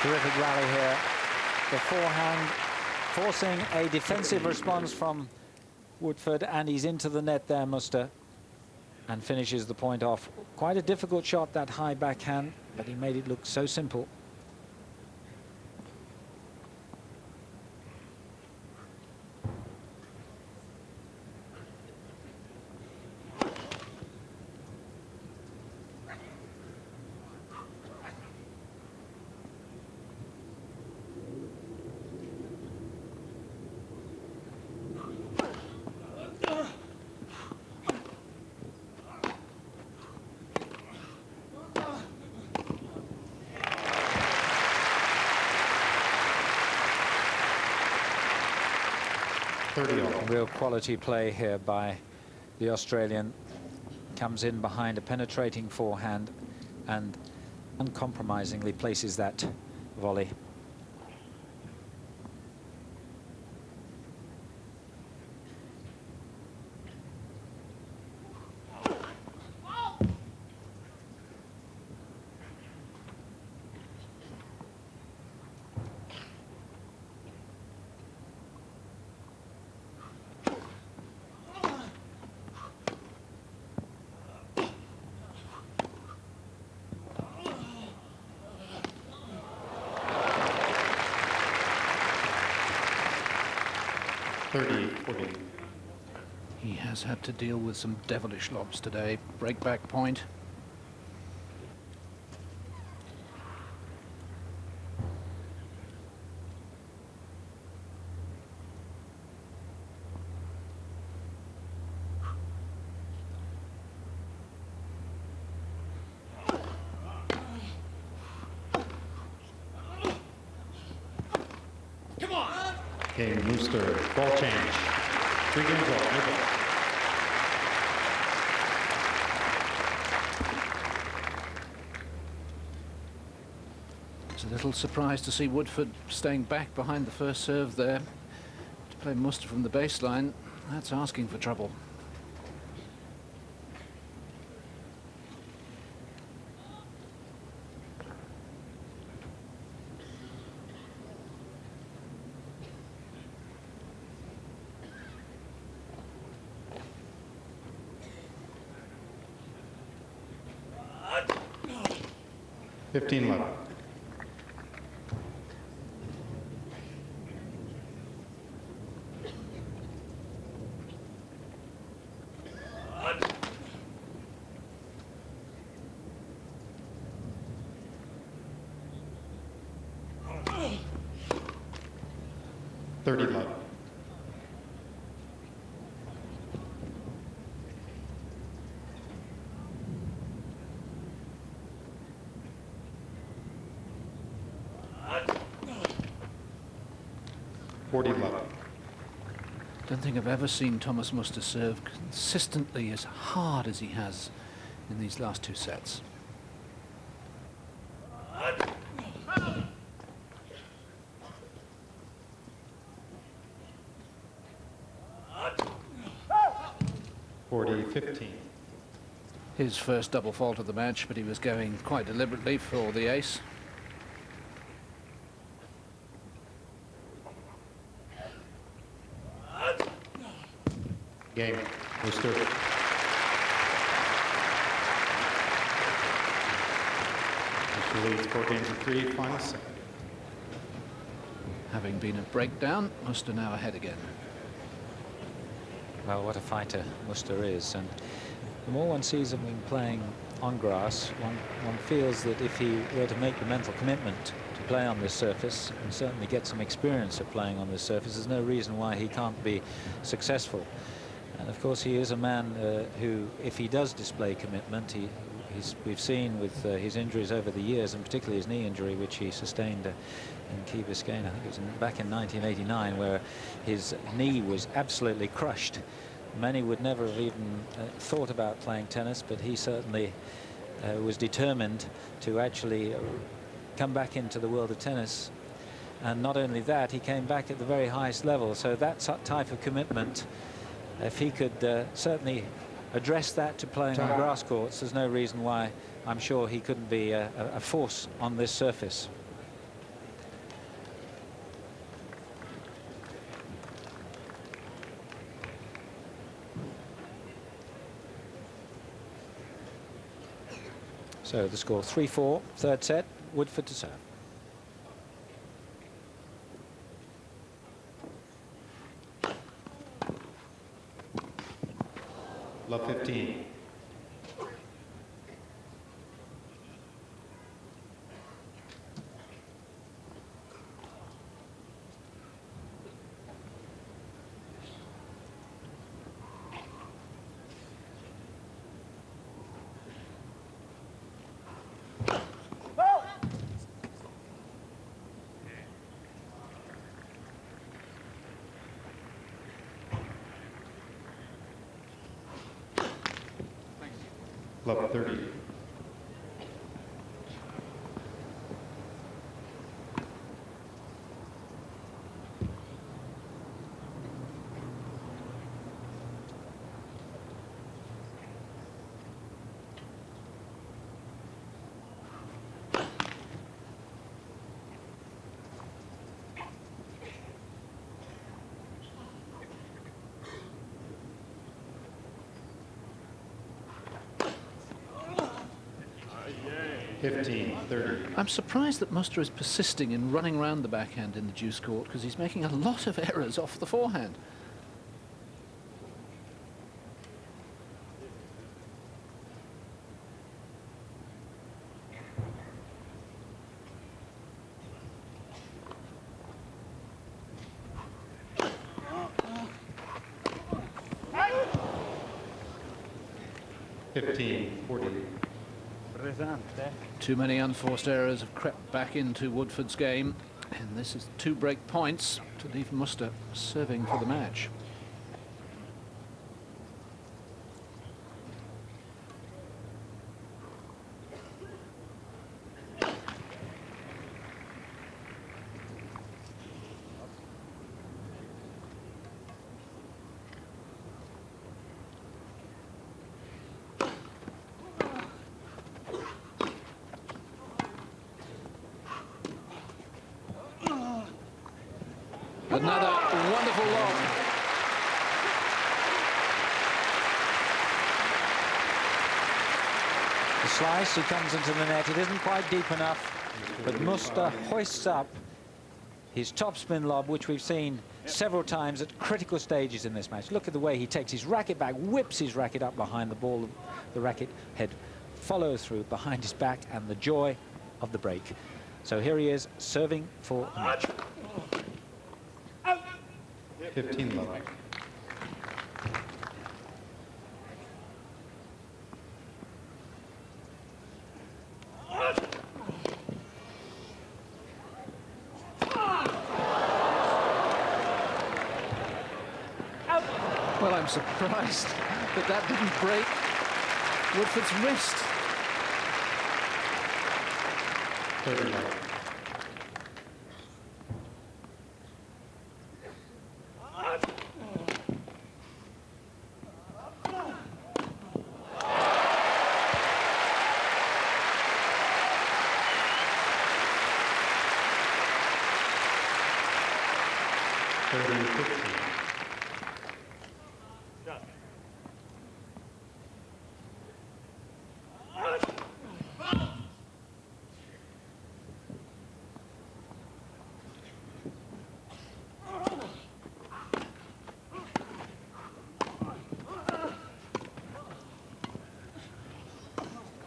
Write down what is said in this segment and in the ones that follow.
Terrific rally here. The forehand forcing a defensive response from Woodforde, and he's into the net there, Muster, and finishes the point off. Quite a difficult shot, that high backhand, but he made it look so simple. Real quality play here by the Australian. Comes in behind a penetrating forehand and uncompromisingly places that volley. He has had to deal with some devilish lobs today. Break back point. Game booster, ball change. 3 games off. It's a little surprised to see Woodforde staying back behind the first serve there to play Muster from the baseline. That's asking for trouble. Level. 30 love. I don't think I've ever seen Thomas Muster serve consistently as hard as he has in these last 2 sets. His first double fault of the match, but he was going quite deliberately for the ace. Game. Muster. Muster leads 4 games to 3, final set. Having been a breakdown, Muster now ahead again. Well, what a fighter Muster is, and the more one sees him playing on grass, one feels that if he were to make the mental commitment to play on this surface and certainly get some experience of playing on this surface, there's no reason why he can't be successful. And of course he is a man who, if he does display commitment, we've seen with his injuries over the years, and particularly his knee injury, which he sustained in Key Biscayne, I think it was back in 1989, where his knee was absolutely crushed. Many would never have even thought about playing tennis, but he certainly was determined to actually come back into the world of tennis. And not only that, he came back at the very highest level. So that type of commitment, if he could certainly address that to playing on grass courts, there's no reason why I'm sure he couldn't be a force on this surface. So the score 3-4, third set, Woodforde to serve. Love 15. Love 30. I'm surprised that Muster is persisting in running round the backhand in the deuce court, because he's making a lot of errors off the forehand. Too many unforced errors have crept back into Woodforde's game, and this is 2 break points to leave Muster serving for the match. Another wonderful lob. The slice, he comes into the net. It isn't quite deep enough, but Muster hoists up his topspin lob, which we've seen several times at critical stages in this match. Look at the way he takes his racket back, whips his racket up behind the ball. The racket head follows through behind his back, and the joy of the break. So here he is, serving for the match. 15 love. Well, I'm surprised that that didn't break Woodforde's wrist. 30 love.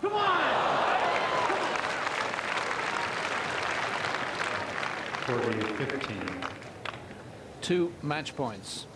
Come on! 40-15. 2 match points.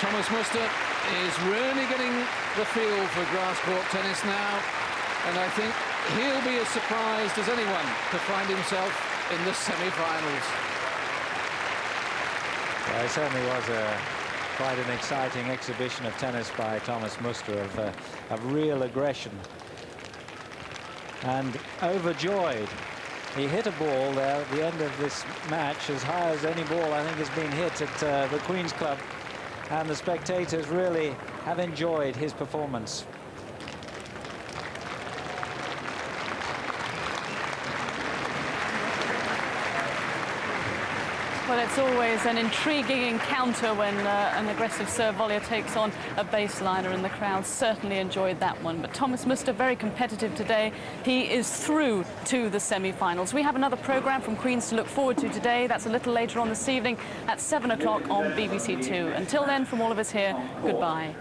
Thomas Muster is really getting the feel for grass court tennis now, and I think he'll be as surprised as anyone to find himself in the semi-finals. Well, it certainly was quite an exciting exhibition of tennis by Thomas Muster, of real aggression. And overjoyed. He hit a ball there at the end of this match as high as any ball I think has been hit at the Queen's Club. And the spectators really have enjoyed his performance. Well, it's always an intriguing encounter when an aggressive serve volleyer takes on a baseliner, and the crowd certainly enjoyed that one. But Thomas Muster, very competitive today. He is through to the semi-finals. We have another programme from Queen's to look forward to today. That's a little later on this evening at 7 o'clock on BBC Two. Until then, from all of us here, goodbye.